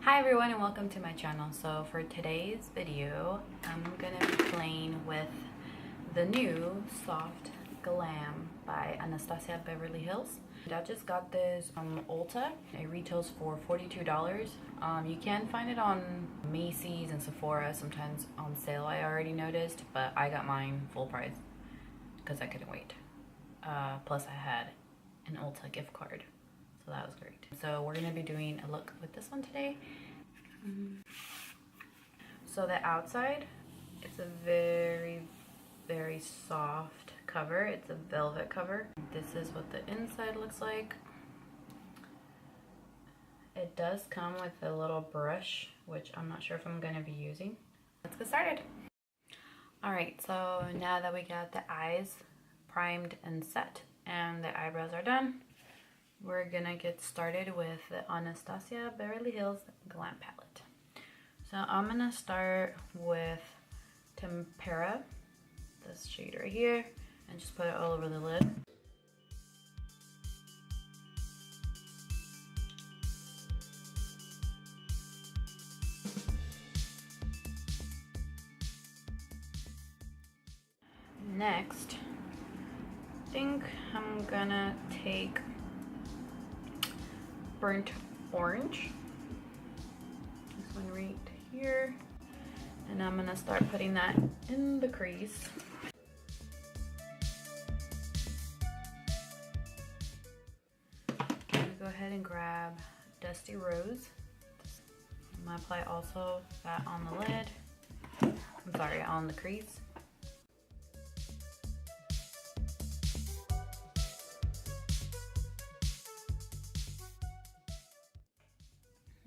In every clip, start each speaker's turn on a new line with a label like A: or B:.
A: Hi everyone and welcome to my channel. So for today's video, I'm gonna be playing with the new Soft Glam by Anastasia Beverly Hills. I just got this from Ulta. It retails for $42. You can find it on Macy's and Sephora, sometimes on sale I already noticed, but I got mine full price because I couldn't wait. Plus I had an Ulta gift card. So that was great. So we're gonna be doing a look with this one today. So the outside, it's a very soft cover. It's a velvet cover. This is what the inside looks like. It does come with a little brush, which I'm not sure if I'm gonna be using. Let's get started. Alright, so now that we got the eyes primed and set and the eyebrows are done, we're gonna get started with the Anastasia Beverly Hills Glam Palette. So I'm gonna start with Tempera, this shade right here, and just put it all over the lid. Next, I think I'm gonna take Burnt Orange, this one right here, and I'm gonna start putting that in the crease. I'm gonna go ahead and grab Dusty Rose. I'm gonna apply also that on the lid, I'm sorry, on the crease.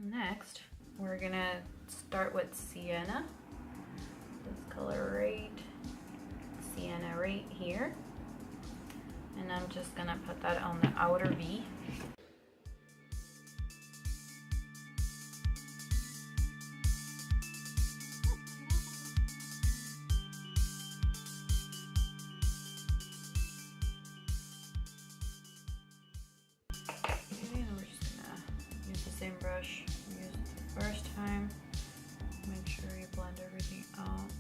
A: Next, we're gonna start with Sienna, this color right, Sienna right here, and I'm just gonna put that on the outer V. Same brush we used the first time. Make sure you blend everything out.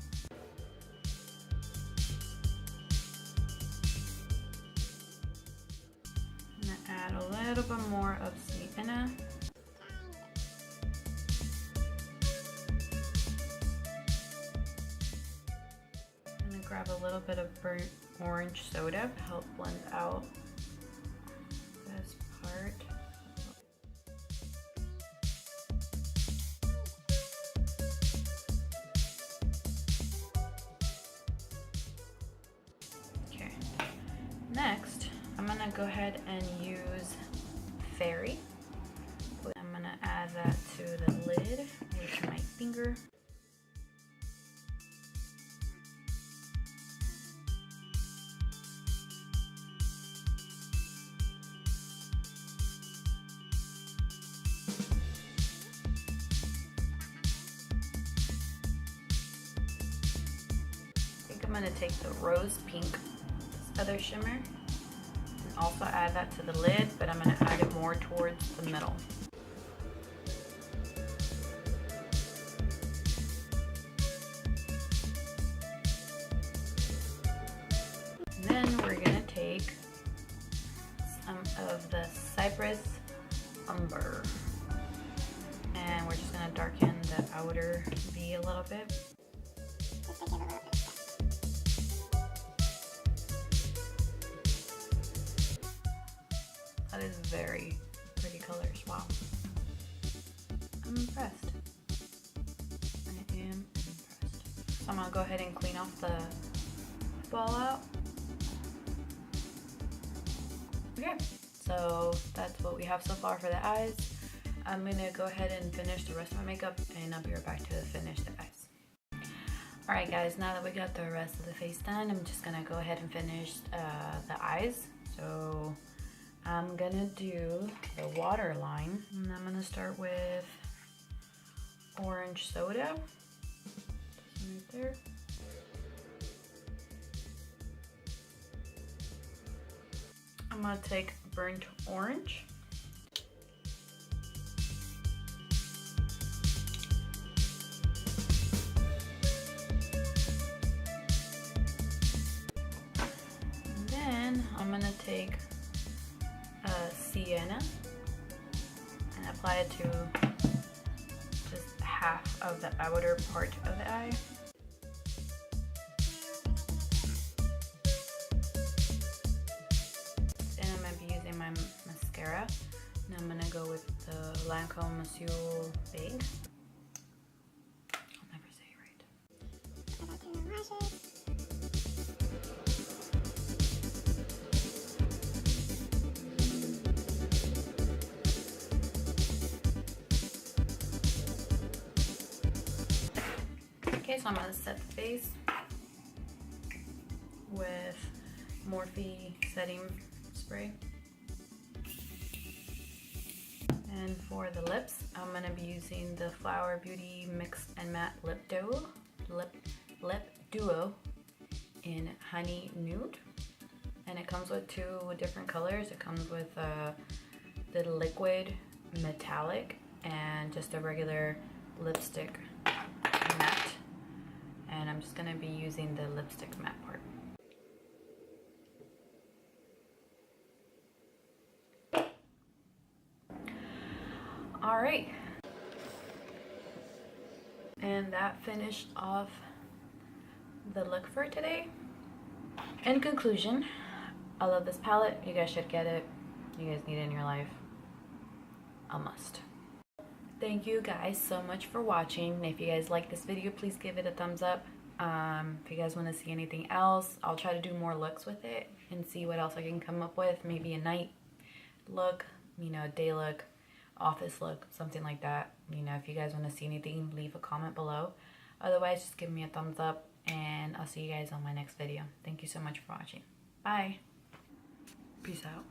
A: I'm gonna add a little bit more of Sienna. I'm gonna grab a little bit of burnt orange soda to help blend out this part. Next, I'm gonna go ahead and use Fairy. I'm gonna add that to the lid with my finger. I think I'm gonna take the rose pink other shimmer and also add that to the lid, but I'm going to add it more towards the middle. And then we're going to take some of the Cypress Umber and we're just going to darken the outer V a little bit. That is very pretty colors. Wow. I'm impressed. I am impressed. So I'm gonna go ahead and clean off the ball out. Okay, so that's what we have so far for the eyes. I'm gonna go ahead and finish the rest of my makeup and I'll be right back to finish the eyes. Alright guys, now that we got the rest of the face done, I'm just gonna go ahead and finish the eyes. So I'm gonna do the waterline, and I'm gonna start with orange soda, right there. I'm gonna take burnt orange, I'm gonna take Sienna and apply it to just half of the outer part of the eye. Then I'm gonna be using my mascara, and I'm gonna go with the Lancome Monsieur Big. I'll never say it right.
B: I got two lashes.
A: Okay, so I'm gonna set the face with Morphe setting spray. And for the lips, I'm gonna be using the Flower Beauty Mix and Matte Lip Duo in Honey Nude. And it comes with two different colors. It comes with the liquid metallic and just a regular lipstick matte. And I'm just gonna be using the lipstick matte part. All right, and that finished off the look for today. In conclusion, I love this palette. You guys should get it. You guys need it in your life. A must. Thank you guys so much for watching. If you guys like this video, please give it a thumbs up. If you guys want to see anything else, I'll try to do more looks with it and see what else I can come up with. Maybe a night look, you know, day look, office look, something like that. You know, if you guys want to see anything, leave a comment below. Otherwise, just give me a thumbs up, and I'll see you guys on my next video. Thank you so much for watching. Bye. Peace out.